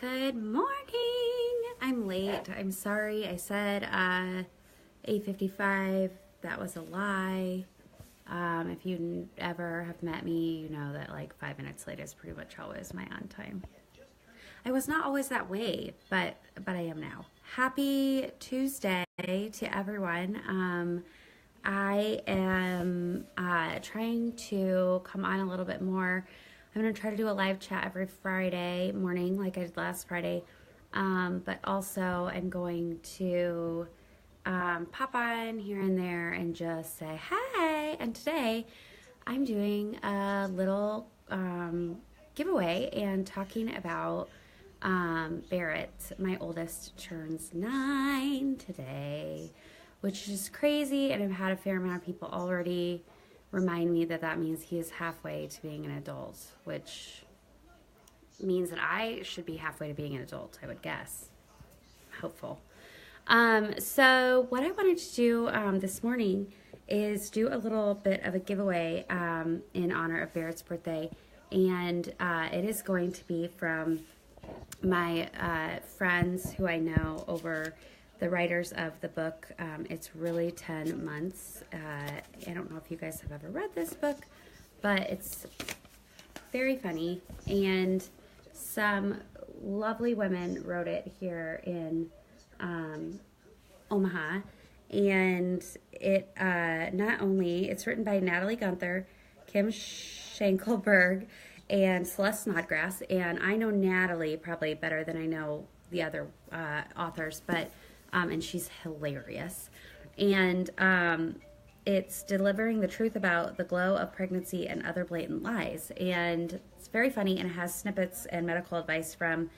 Good morning. I'm late. I'm sorry. I said 8:55. That was a lie. If you ever have met me, you know that like 5 minutes late is pretty much always my on time. I was not always that way, but I am now. Happy Tuesday to everyone. I am trying to come on a little bit more. I'm going to try to do a live chat every Friday morning like I did last Friday. But also I'm going to pop on here and there and just say hi. And today I'm doing a little giveaway and talking about Barrett. My oldest turns 9 today, which is crazy. And I've had a fair amount of people already remind me that means he is halfway to being an adult, which means that I should be halfway to being an adult, I would guess. Hopeful. So what I wanted to do this morning is do a little bit of a giveaway in honor of Barrett's birthday, and it is going to be from my friends who I know over the writers of the book. It's really 10 months. I don't know if you guys have ever read this book, but it's very funny, and some lovely women wrote it here in Omaha, and it it's written by Natalie Gunther, Kim Schenkelberg, and Celeste Snodgrass, and I know Natalie probably better than I know the other authors, but and she's hilarious. And it's delivering the truth about the glow of pregnancy and other blatant lies. And it's very funny, and it has snippets and medical advice from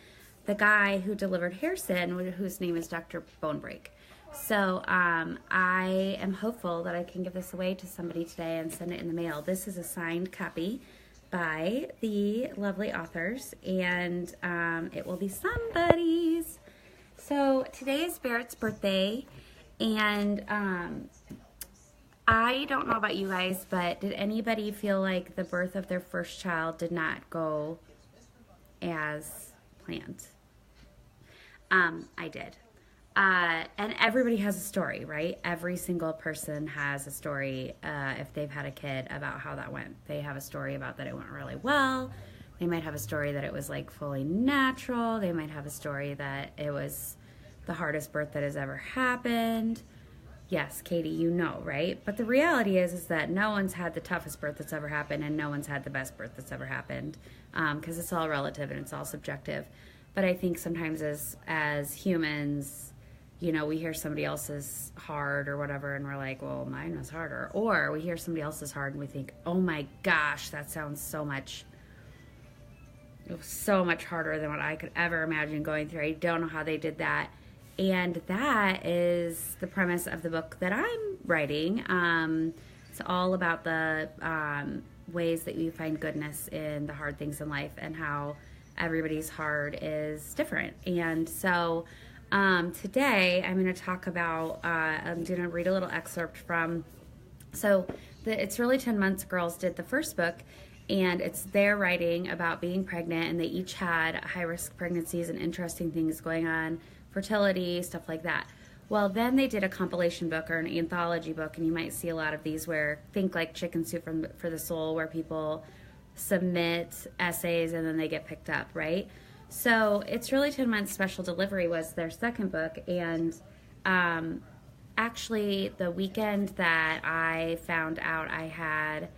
the guy who delivered Harrison, whose name is Dr. Bonebreak. So I am hopeful that I can give this away to somebody today and send it in the mail. This is a signed copy by the lovely authors, and it will be somebody's. So today is Barrett's birthday, and I don't know about you guys, but did anybody feel like the birth of their first child did not go as planned? I did. And everybody has a story, right? Every single person has a story if they've had a kid about how that went. They have a story about that it went really well. They might have a story that it was like fully natural. They might have a story that it was the hardest birth that has ever happened. Yes, Katie, you know, right? But the reality is that no one's had the toughest birth that's ever happened, and no one's had the best birth that's ever happened, because it's all relative and it's all subjective. But I think sometimes as humans, you know, we hear somebody else's hard or whatever, and we're like, well, mine was harder. Or we hear somebody else's hard, and we think, oh my gosh, that sounds so much harder than what I could ever imagine going through. I don't know how they did that. And that is the premise of the book that I'm writing. It's all about the ways that you find goodness in the hard things in life, and how everybody's hard is different. And so today I'm going to talk about, I'm going to read a little excerpt from, It's Really 10 Months Girls did the first book, and it's their writing about being pregnant, and they each had high-risk pregnancies and interesting things going on, fertility, stuff like that. Well, then they did a compilation book or an anthology book, and you might see a lot of these where, think like Chicken Soup for the Soul, where people submit essays and then they get picked up, right? So It's Really 10 Months Special Delivery was their second book, and actually the weekend that I found out I had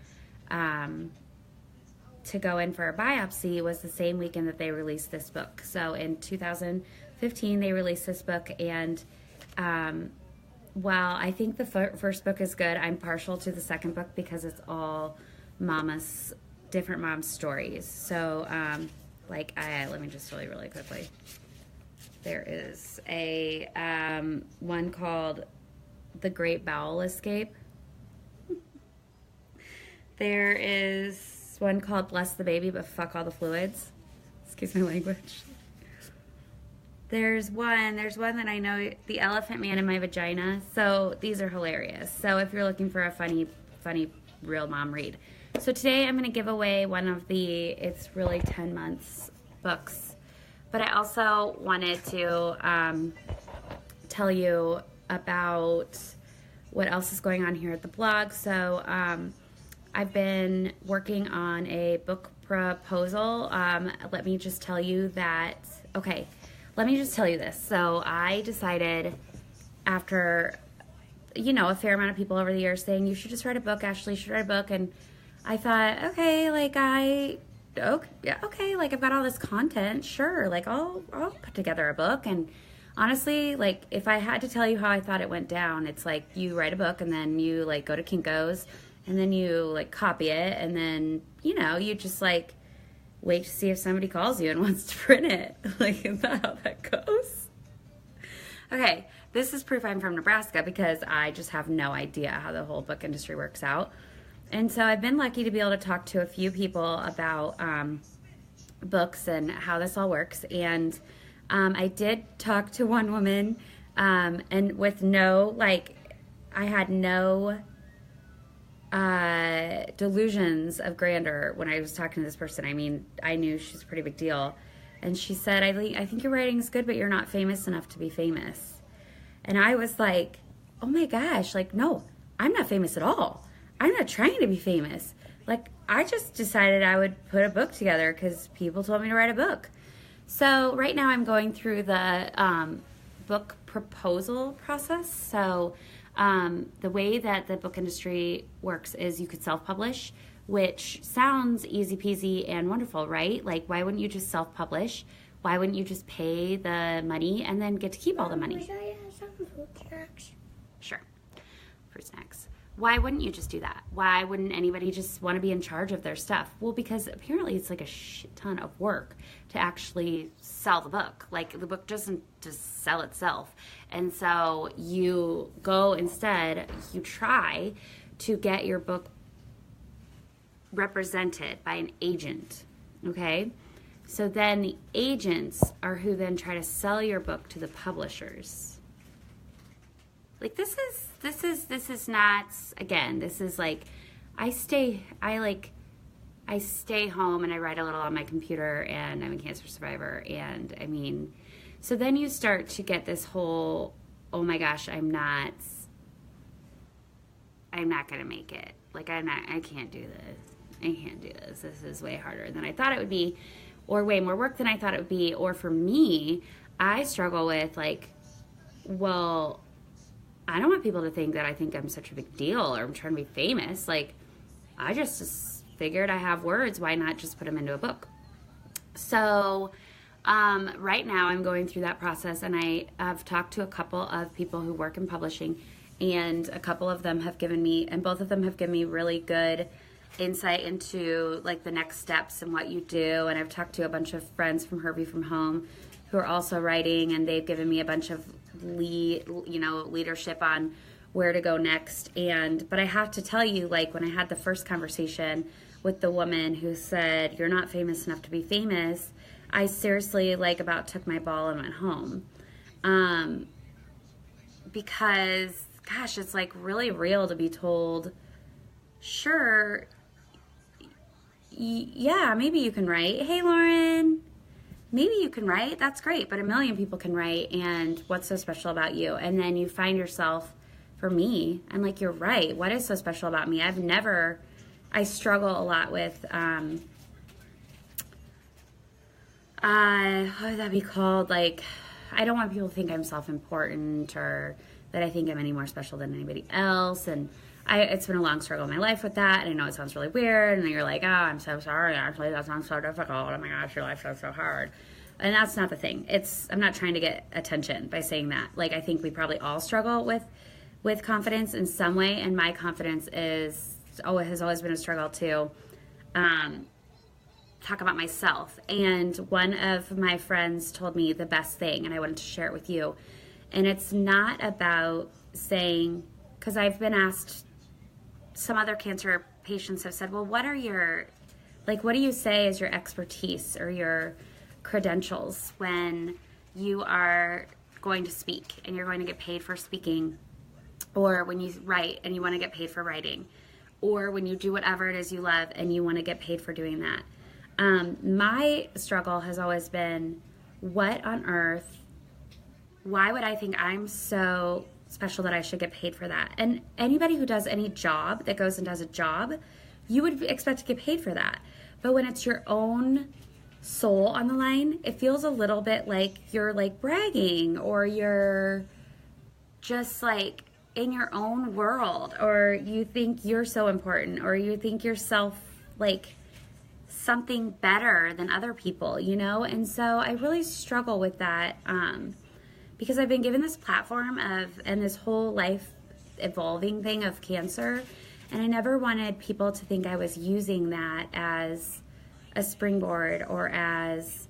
to go in for a biopsy was the same weekend that they released this book. So in 2015 they released this book, and while I think the first book is good, I'm partial to the second book because it's all different moms' stories. So let me just tell you really quickly. There is a one called The Great Bowel Escape. There is one called Bless the Baby but Fuck All the Fluids. Excuse my language. There's one that I know, The Elephant Man in My Vagina. So these are hilarious. So if you're looking for a funny real mom read. So today I'm going to give away one of the It's Really 10 Months books But I also wanted to tell you about what else is going on here at the blog. So I've been working on a book proposal. Let me just tell you that, okay, let me just tell you this. So I decided after, a fair amount of people over the years saying, you should just write a book, Ashley, you should write a book. And I thought, okay, like I've got all this content. Sure. Like I'll put together a book. And honestly, like if I had to tell you how I thought it went down, it's like you write a book and then you like go to Kinko's and then you like copy it. And then, you just like wait to see if somebody calls you and wants to print it. Like, isn't that how that goes? Okay. This is proof I'm from Nebraska because I just have no idea how the whole book industry works out. And so I've been lucky to be able to talk to a few people about books and how this all works. And I did talk to one woman and with I had no delusions of grandeur when I was talking to this person. I mean, I knew she's a pretty big deal. And she said, I think your writing's good, but you're not famous enough to be famous. And I was like, oh my gosh, like, no, I'm not famous at all. I'm not trying to be famous. Like, I just decided I would put a book together because people told me to write a book. So right now I'm going through the book proposal process. So the way that the book industry works is you could self-publish, which sounds easy peasy and wonderful, right? Like, why wouldn't you just self-publish? Why wouldn't you just pay the money and then get to keep all the money? Fruit snacks. Sure. Fruit snacks. Why wouldn't you just do that? Why wouldn't anybody just want to be in charge of their stuff? Well, because apparently it's like a shit ton of work to actually sell the book. Like, the book doesn't just sell itself. And so you try to get your book represented by an agent. Okay? So then the agents are who then try to sell your book to the publishers. Like, this is not, again, this is like, I stay home and I write a little on my computer and I'm a cancer survivor. And I mean, so then you start to get this whole, oh my gosh, I'm not going to make it. Like, I can't do this. I can't do this. This is way harder than I thought it would be, or way more work than I thought it would be. Or for me, I struggle with like, well, I don't want people to think that I think I'm such a big deal or I'm trying to be famous. Like, I just figured I have words. Why not just put them into a book? So right now I'm going through that process, and I have talked to a couple of people who work in publishing, and a couple of them have given me, and both of them have given me really good insight into like the next steps and what you do. And I've talked to a bunch of friends from Herbie from Home who are also writing, and they've given me a bunch of leadership on where to go next. But I have to tell you, like, when I had the first conversation with the woman who said, you're not famous enough to be famous, I seriously like about took my ball and went home. Because gosh, it's like really real to be told, sure, yeah, maybe you can write. Hey, Lauren, maybe you can write. That's great. But a million people can write. And what's so special about you? And then you find yourself, for me, I'm like, you're right. What is so special about me? I struggle a lot with, what would that be called? Like, I don't want people to think I'm self-important or that I think I'm any more special than anybody else. And it's been a long struggle in my life with that. And I know it sounds really weird. And then you're like, oh, I'm so sorry. Actually, that sounds so difficult. Oh my gosh, your life is so hard. And that's not the thing. I'm not trying to get attention by saying that. Like, I think we probably all struggle with confidence in some way. And my confidence has always been a struggle to talk about myself. And one of my friends told me the best thing, and I wanted to share it with you. And it's not about saying, because I've been asked, some other cancer patients have said, well, what do you say is your expertise or your credentials when you are going to speak and you're going to get paid for speaking, or when you write and you want to get paid for writing, or when you do whatever it is you love and you want to get paid for doing that. My struggle has always been, what on earth, why would I think I'm so special that I should get paid for that? And anybody who does any job, that goes and does a job, you would expect to get paid for that. But when it's your own soul on the line, it feels a little bit like you're like bragging, or you're just like in your own world, or you think you're so important, or you think yourself like something better than other people, you know? And so I really struggle with that because I've been given this platform and this whole life evolving thing of cancer, and I never wanted people to think I was using that as a springboard or as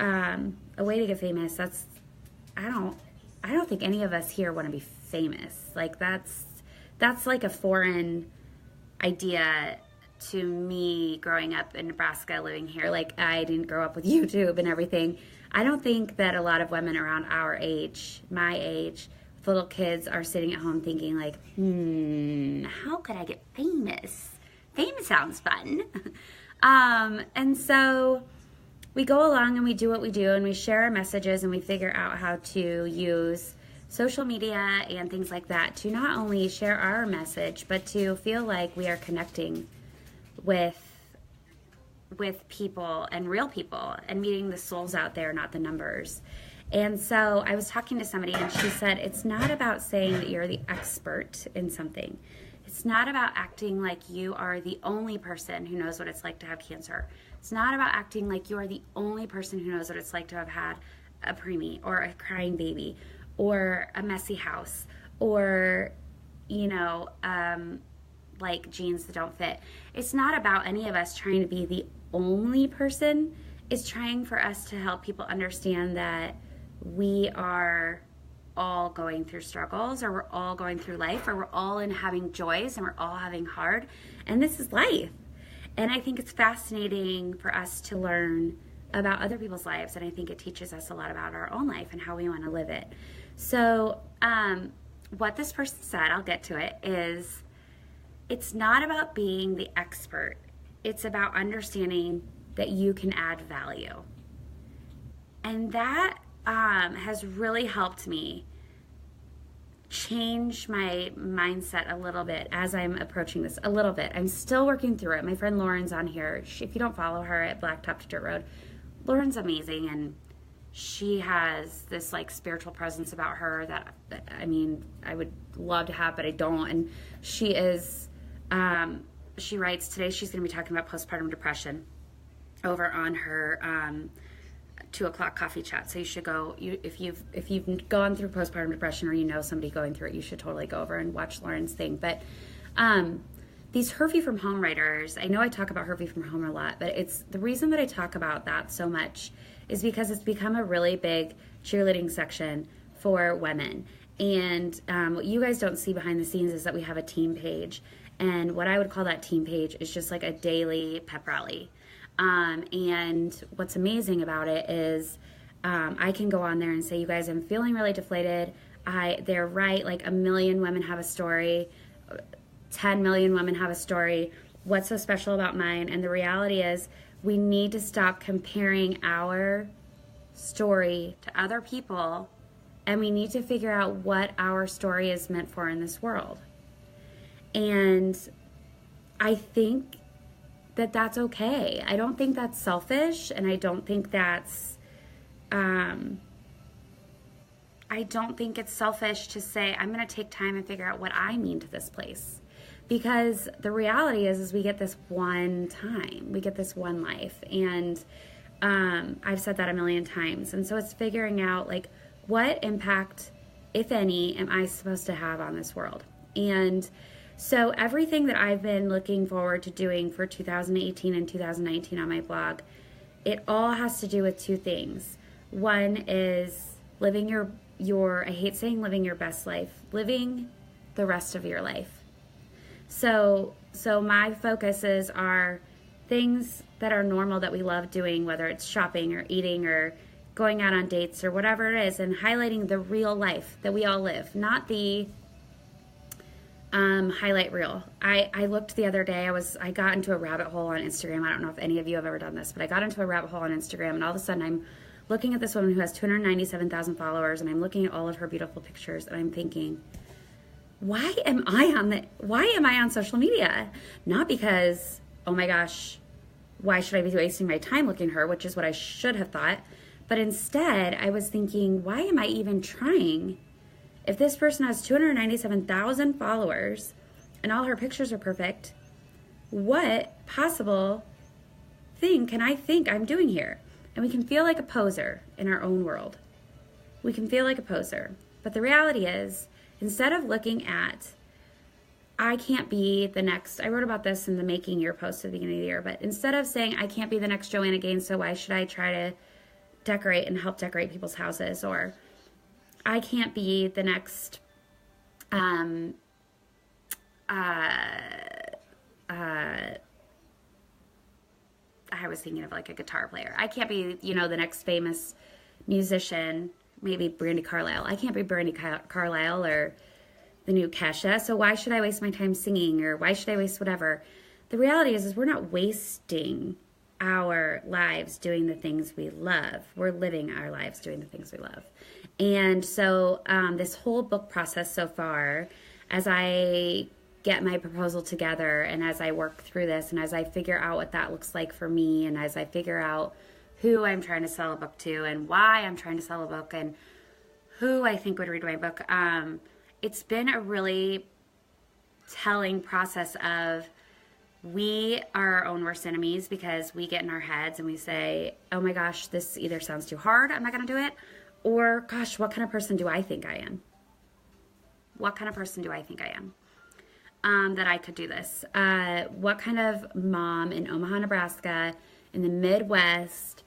a way to get famous. I don't think any of us here want to be famous. Like that's like a foreign idea to me growing up in Nebraska, living here. Like, I didn't grow up with YouTube and everything. I don't think that a lot of women around our age, my age, with little kids, are sitting at home thinking like, how could I get famous? Fame sounds fun. And so we go along and we do what we do, and we share our messages, and we figure out how to use social media and things like that to not only share our message, but to feel like we are connecting with people and real people and meeting the souls out there, not the numbers. And so I was talking to somebody, and she said, it's not about saying that you're the expert in something. It's not about acting like you are the only person who knows what it's like to have cancer. It's not about acting like you are the only person who knows what it's like to have had a preemie or a crying baby or a messy house or, like jeans that don't fit. It's not about any of us trying to be the only person. It's trying for us to help people understand that we are all going through struggles, or we're all going through life, or we're all in having joys, and we're all having hard, and this is life. And I think it's fascinating for us to learn about other people's lives, and I think it teaches us a lot about our own life and how we want to live it. So what this person said, I'll get to it, is it's not about being the expert. It's about understanding that you can add value. And that has really helped me change my mindset a little bit as I'm approaching this a little bit. I'm still working through it. My friend Lauren's on here. If you don't follow her at Blacktop to Dirt Road, Lauren's amazing, and she has this like spiritual presence about her that I would love to have, but I don't. And she is, she writes today. She's going to be talking about postpartum depression over on her 2:00 coffee chat. So you should go. If you've gone through postpartum depression, or you know somebody going through it, you should totally go over and watch Lauren's thing. But these Hervey from Home writers, I know I talk about Hervey from Home a lot, but it's the reason that I talk about that so much is because it's become a really big cheerleading section for women. And what you guys don't see behind the scenes is that we have a team page. And what I would call that team page is just like a daily pep rally. And what's amazing about it is I can go on there and say, you guys, I'm feeling really deflated. They're right, like 1 million women have a story. 10 million women have a story. What's so special about mine? And the reality is we need to stop comparing our story to other people, and we need to figure out what our story is meant for in this world. And I think that that's okay. I don't think that's selfish, and I don't think that's I don't think it's selfish to say, I'm going to take time and figure out what I mean to this place. Because the reality is we get this one time. We get this one life. And I've said that 1 million times. And so it's figuring out, like, what impact, if any, am I supposed to have on this world? And so everything that I've been looking forward to doing for 2018 and 2019 on my blog, it all has to do with two things. One is living your I hate saying living your best life, living the rest of your life. So my focuses are things that are normal that we love doing, whether it's shopping or eating or going out on dates or whatever it is, and highlighting the real life that we all live, not the highlight reel. I looked the other day, I got into a rabbit hole on Instagram. I don't know if any of you have ever done this, but I got into a rabbit hole on Instagram, and all of a sudden I'm looking at this woman who has 297,000 followers, and I'm looking at all of her beautiful pictures, and I'm thinking, why am I on social media? Not because, oh my gosh, why should I be wasting my time looking at her, which is what I should have thought. But instead, I was thinking, why am I even trying? If this person has 297,000 followers and all her pictures are perfect, what possible thing can I think I'm doing here? And we can feel like a poser in our own world. We can feel like a poser. But the reality is, instead of looking at, I can't be the next, I wrote about this in the Making Your post at the beginning of the year, but instead of saying, I can't be the next Joanna Gaines, so why should I try to decorate and help decorate people's houses? Or I can't be the next, I was thinking of like a guitar player. I can't be, the next famous musician, maybe Brandi Carlile. I can't be Brandi Carlile or the new Kesha, so why should I waste my time singing, or why should I waste whatever? The reality is we're not wasting our lives doing the things we love. We're living our lives doing the things we love. And so this whole book process so far, as I get my proposal together and as I work through this and as I figure out what that looks like for me and as I figure out who I'm trying to sell a book to and why I'm trying to sell a book and who I think would read my book, it's been a really telling process of we are our own worst enemies because we get in our heads and we say, oh my gosh, this either sounds too hard, I'm not going to do it, or gosh, what kind of person do I think I am? What kind of person do I think I am? That I could do this. What kind of mom in Omaha, Nebraska, in the Midwest,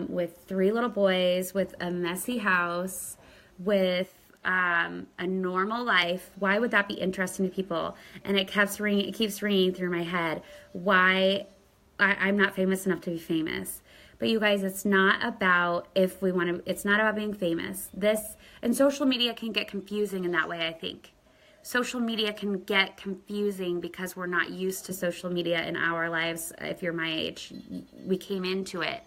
with 3 little boys, with a messy house, with a normal life, why would that be interesting to people? And it keeps ringing through my head. Why I'm not famous enough to be famous. But you guys, it's not about it's not about being famous. And social media can get confusing in that way, I think. Social media can get confusing because we're not used to social media in our lives. If you're my age, we came into it.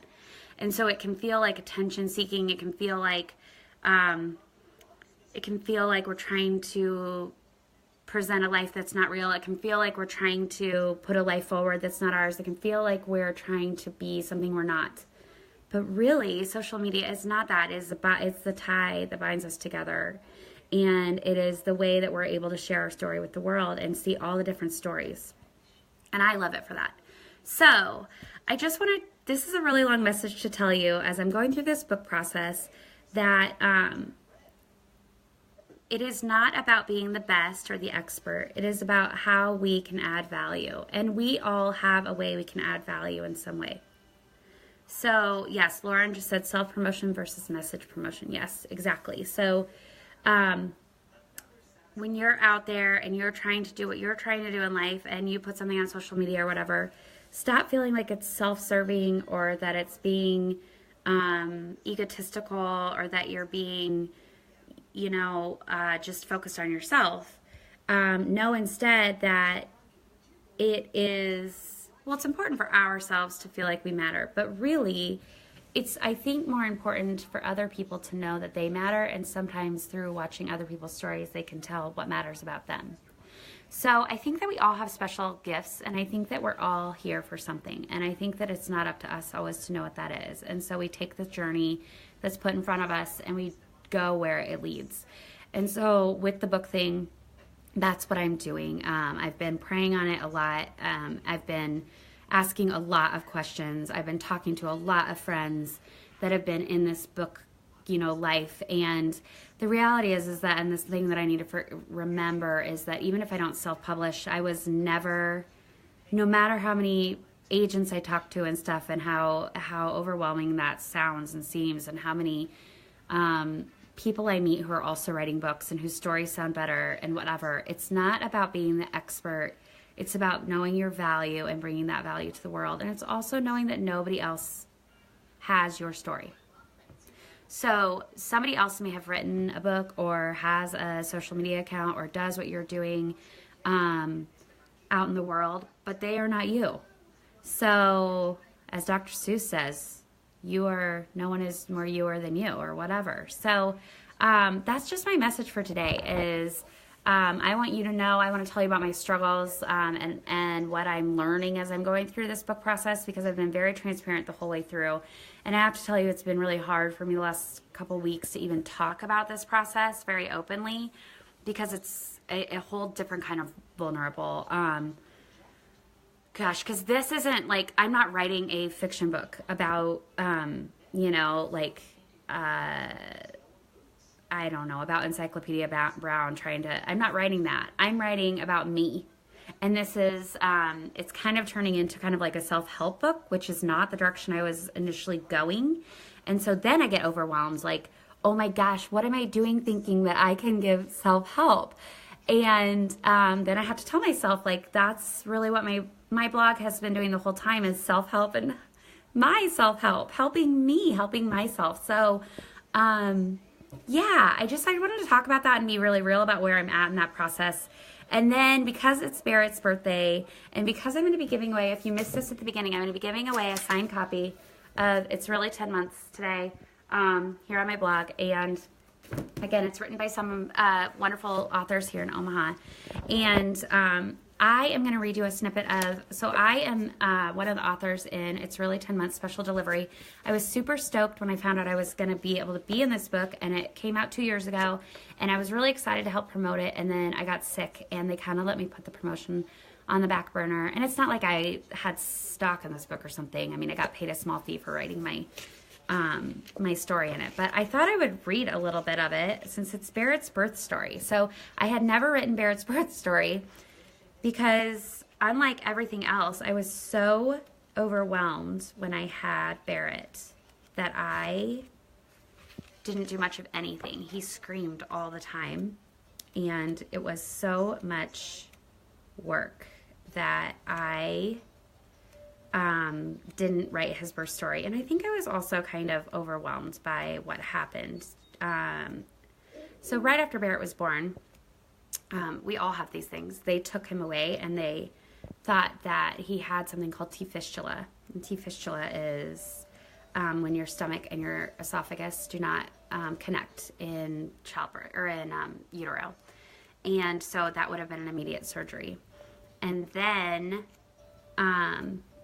And so it can feel like attention seeking. It can feel like we're trying to present a life that's not real. It can feel like we're trying to put a life forward that's not ours. It can feel like we're trying to be something we're not. But really, social media is not that. It's the tie that binds us together. And it is the way that we're able to share our story with the world and see all the different stories. And I love it for that. So I just this is a really long message to tell you as I'm going through this book process that it is not about being the best or the expert. It is about how we can add value. And we all have a way we can add value in some way. So yes, Lauren just said self-promotion versus message promotion. Yes, exactly. So when you're out there and you're trying to do what you're trying to do in life and you put something on social media or whatever, stop feeling like it's self-serving or that it's being egotistical or that you're being, just focused on yourself. Know instead that it's important for ourselves to feel like we matter, but really it's, I think, more important for other people to know that they matter, and sometimes through watching other people's stories, they can tell what matters about them. So I think that we all have special gifts, and I think that we're all here for something, and I think that it's not up to us always to know what that is. And so we take the journey that's put in front of us, and we go where it leads. And so with the book thing, that's what I'm doing. I've been praying on it a lot. I've been asking a lot of questions. I've been talking to a lot of friends that have been in this book, life. And the reality is that, and this thing that I need to remember is that even if I don't self-publish, I was never, no matter how many agents I talk to and stuff and how overwhelming that sounds and seems and how many people I meet who are also writing books and whose stories sound better and whatever, it's not about being the expert. It's about knowing your value and bringing that value to the world. And it's also knowing that nobody else has your story. So somebody else may have written a book or has a social media account or does what you're doing out in the world, but they are not you. So as Dr. Seuss says, no one is more youer than you or whatever. So that's just my message for today is I want you to know, I want to tell you about my struggles and what I'm learning as I'm going through this book process, because I've been very transparent the whole way through. And I have to tell you, it's been really hard for me the last couple weeks to even talk about this process very openly, because it's a whole different kind of vulnerable. Because this isn't like, I'm not writing a fiction book about, I don't know, about Encyclopedia Brown I'm not writing that. I'm writing about me. And this is, it's kind of turning into kind of like a self-help book, which is not the direction I was initially going. And so then I get overwhelmed, like, oh my gosh, what am I doing thinking that I can give self-help? And then I have to tell myself, like, that's really what my blog has been doing the whole time, is self-help and my self-help, helping me, helping myself. So, yeah, I wanted to talk about that and be really real about where I'm at in that process. And then because it's Barrett's birthday, and because I'm going to be giving away, if you missed this at the beginning, I'm going to be giving away a signed copy of It's Really 10 Months today here on my blog. And again, it's written by some wonderful authors here in Omaha. And I am going to read you a snippet of, so I am one of the authors in It's Really 10 Months Special Delivery. I was super stoked when I found out I was going to be able to be in this book, and it came out 2 years ago, and I was really excited to help promote it, and then I got sick, and they kind of let me put the promotion on the back burner. And it's not like I had stock in this book or something. I mean, I got paid a small fee for writing my story in it, but I thought I would read a little bit of it since it's Barrett's birth story. So I had never written Barrett's birth story, because unlike everything else, I was so overwhelmed when I had Barrett that I didn't do much of anything. He screamed all the time, and it was so much work that I didn't write his birth story. And I think I was also kind of overwhelmed by what happened. So right after Barrett was born, we all have these things. They took him away, and they thought that he had something called T fistula. And T fistula is when your stomach and your esophagus do not connect in childbirth or in utero. And so that would have been an immediate surgery. And then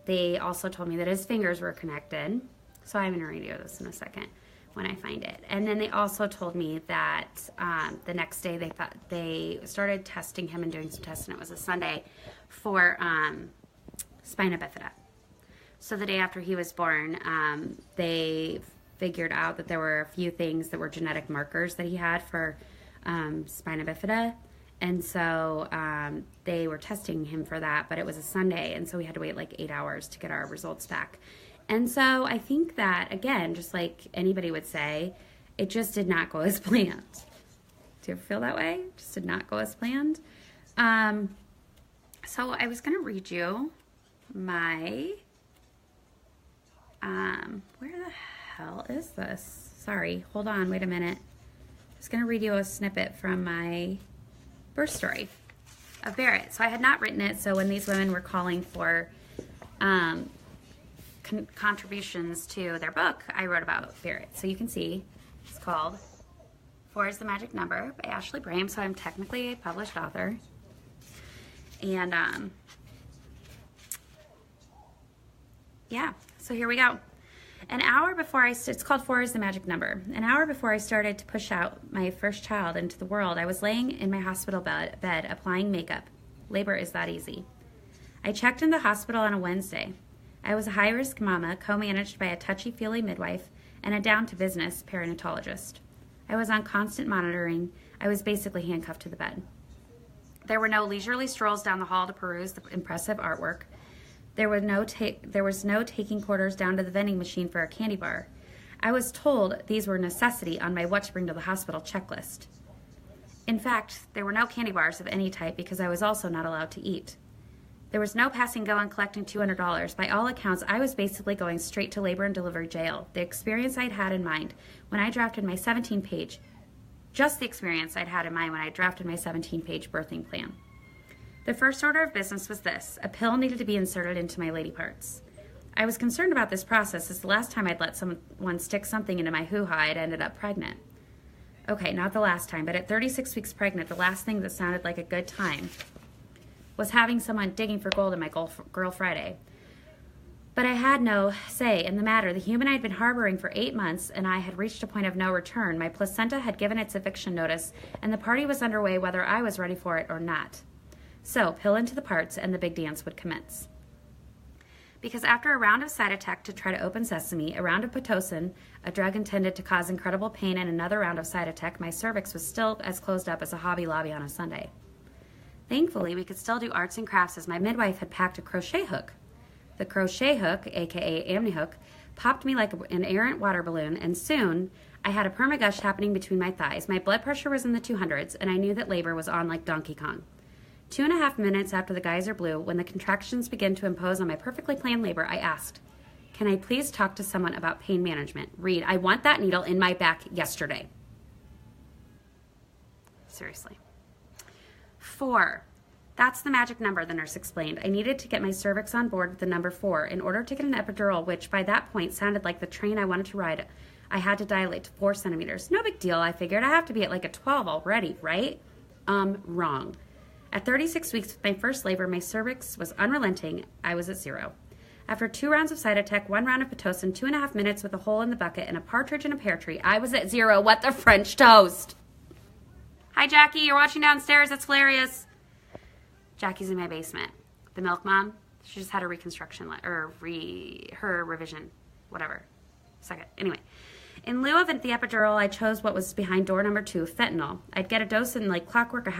they also told me that his fingers were connected. So I'm going to read you this in a second when I find it. And then they also told me that the next day they started testing him and doing some tests, and it was a Sunday, for spina bifida. So the day after he was born, they figured out that there were a few things that were genetic markers that he had for spina bifida. And so they were testing him for that, but it was a Sunday, and so we had to wait like 8 hours to get our results back. And so I think that, again, just like anybody would say, it just did not go as planned. Do you ever feel that way? Just did not go as planned. So I was going to read you my, where the hell is this? Sorry, hold on, wait a minute. I was going to read you a snippet from my birth story of Barrett. So I had not written it, so when these women were calling for contributions to their book, I wrote about Barrett. So you can see it's called 4 is the Magic Number by Ashley Braham. So I'm technically a published author. And yeah, so here we go. An hour before it's called 4 is the Magic Number. An hour before I started to push out my first child into the world, I was laying in my hospital bed applying makeup. Labor is that easy. I checked in the hospital on a Wednesday. I was a high-risk mama, co-managed by a touchy-feely midwife and a down-to-business perinatologist. I was on constant monitoring. I was basically handcuffed to the bed. There were no leisurely strolls down the hall to peruse the impressive artwork. There was no taking quarters down to the vending machine for a candy bar. I was told these were a necessity on my what to bring to the hospital checklist. In fact, there were no candy bars of any type because I was also not allowed to eat. There was no passing go and collecting $200. By all accounts, I was basically going straight to labor and delivery jail. The experience I'd had in mind when I drafted my 17-page, just the experience I'd had in mind when I drafted my 17-page birthing plan. The first order of business was this: a pill needed to be inserted into my lady parts. I was concerned about this process as the last time I'd let someone stick something into my hoo-ha, I'd ended up pregnant. Okay, not the last time, but at 36 weeks pregnant, the last thing that sounded like a good time was having someone digging for gold in my Girl Friday. But I had no say in the matter. The human I'd been harboring for 8 months, and I had reached a point of no return. My placenta had given its eviction notice, and the party was underway whether I was ready for it or not. So, pill into the parts, and the big dance would commence. Because after a round of Cytotec to try to open sesame, a round of Pitocin, a drug intended to cause incredible pain, and another round of Cytotec, my cervix was still as closed up as a Hobby Lobby on a Sunday. Thankfully, we could still do arts and crafts as my midwife had packed a crochet hook. The crochet hook, aka Amnihook, popped me like an errant water balloon, and soon I had a permagush happening between my thighs. My blood pressure was in the 200s, and I knew that labor was on like Donkey Kong. 2.5 minutes after the geyser blew, when the contractions began to impose on my perfectly planned labor, I asked, "Can I please talk to someone about pain management? Reed, I want that needle in my back yesterday." Seriously. 4. That's the magic number, the nurse explained. I needed to get my cervix on board with the number 4 in order to get an epidural, which by that point sounded like the train I wanted to ride. I had to dilate to 4 centimeters. No big deal, I figured. I have to be at like a 12 already, right? Wrong. At 36 weeks with my first labor, my cervix was unrelenting. I was at 0. After 2 rounds of Cytotec, 1 round of Pitocin, 2.5 minutes with a hole in the bucket, and a partridge in a pear tree, I was at 0. What the French toast? Hi, Jackie. You're watching downstairs. That's hilarious. Jackie's in my basement. The milk mom, she just had a reconstruction, her revision, whatever. Second. Anyway. In lieu of the epidural, I chose what was behind door number 2, fentanyl. I'd get a dose in like clockwork a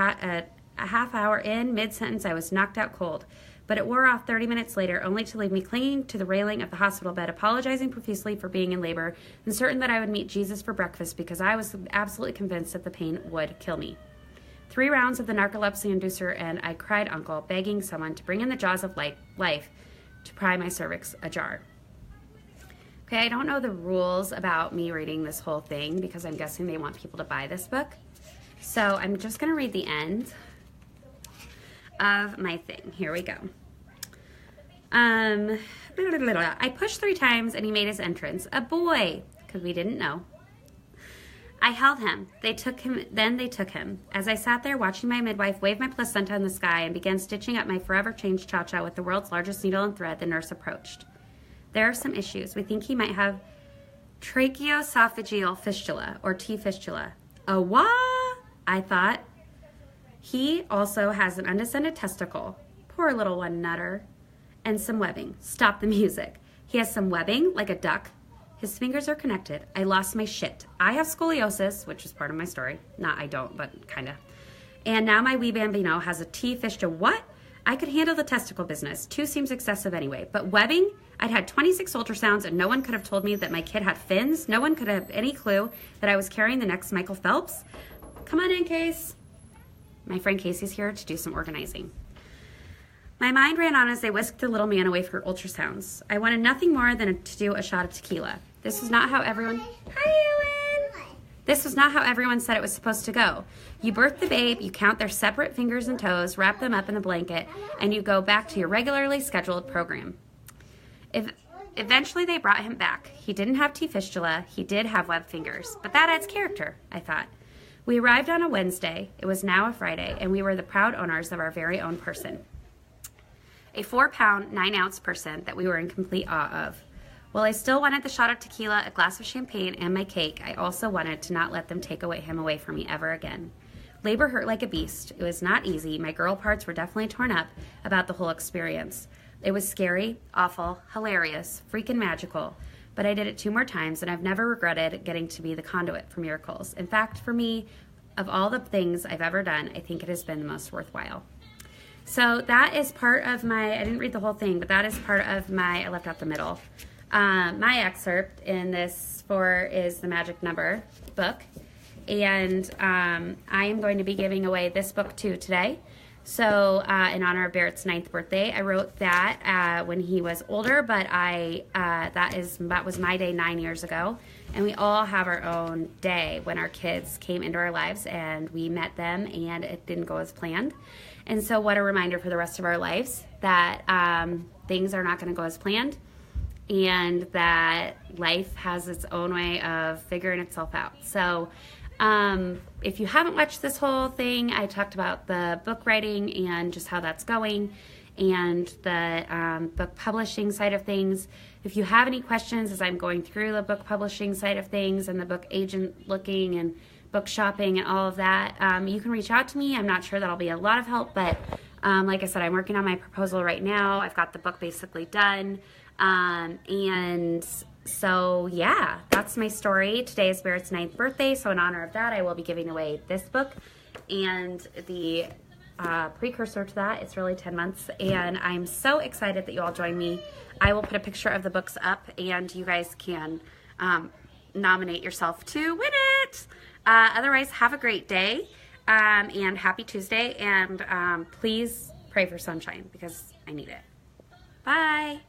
half hour in, mid-sentence, I was knocked out cold. But it wore off 30 minutes later, only to leave me clinging to the railing of the hospital bed, apologizing profusely for being in labor, and certain that I would meet Jesus for breakfast because I was absolutely convinced that the pain would kill me. 3 rounds of the narcolepsy inducer, and I cried uncle, begging someone to bring in the jaws of life to pry my cervix ajar. Okay, I don't know the rules about me reading this whole thing because I'm guessing they want people to buy this book. So I'm just going to read the end of my thing. Here we go. I pushed 3 times and he made his entrance. A boy, because we didn't know. I held him. Then they took him. As I sat there watching my midwife wave my placenta in the sky and began stitching up my forever changed cha-cha with the world's largest needle and thread, the nurse approached. There are some issues. We think he might have tracheoesophageal fistula or T fistula. A what? I thought. He also has an undescended testicle. Poor little one nutter. And some webbing. Stop the music. He has some webbing, like a duck. His fingers are connected. I lost my shit. I have scoliosis, which is part of my story. Not I don't, but kind of. And now my wee bambino has a T fistula. What? I could handle the testicle business. 2 seems excessive anyway. But webbing? I'd had 26 ultrasounds and no one could have told me that my kid had fins. No one could have any clue that I was carrying the next Michael Phelps. Come on in, Case. My friend Casey's here to do some organizing. My mind ran on as they whisked the little man away for ultrasounds. I wanted nothing more than to do a shot of tequila. This was not how everyone... Hi, Ellen! This was not how everyone said it was supposed to go. You birth the babe, you count their separate fingers and toes, wrap them up in the blanket, and you go back to your regularly scheduled program. Eventually they brought him back. He didn't have T fistula, he did have webbed fingers, but that adds character, I thought. We arrived on a Wednesday, it was now a Friday, and we were the proud owners of our very own person. A 4-pound, 9-ounce person that we were in complete awe of. While I still wanted the shot of tequila, a glass of champagne, and my cake, I also wanted to not let them take him away from me ever again. Labor hurt like a beast. It was not easy. My girl parts were definitely torn up about the whole experience. It was scary, awful, hilarious, freaking magical. But I did it 2 more times, and I've never regretted getting to be the conduit for miracles. In fact, for me, of all the things I've ever done, I think it has been the most worthwhile. So that is part of my, I didn't read the whole thing, but that is part of my, I left out the middle. My excerpt in this is the Magic Number book. And I am going to be giving away this book too today. So in honor of Barrett's 9th birthday, I wrote that when he was older, but that was my day 9 years ago. And we all have our own day when our kids came into our lives and we met them and it didn't go as planned. And so what a reminder for the rest of our lives that things are not going to go as planned. and that life has its own way of figuring itself out. So if you haven't watched this whole thing, I talked about the book writing and just how that's going, and the book publishing side of things. If you have any questions as I'm going through the book publishing side of things and the book agent looking and book shopping and all of that, you can reach out to me. I'm not sure that'll be a lot of help, but like I said, I'm working on my proposal right now. I've got the book basically done. And so, yeah, that's my story. Today is Barrett's 9th birthday, so in honor of that, I will be giving away this book and the precursor to that. It's really 10 months, and I'm so excited that you all join me. I will put a picture of the books up, and you guys can nominate yourself to win it. Otherwise, have a great day, and happy Tuesday, and please pray for sunshine because I need it. Bye.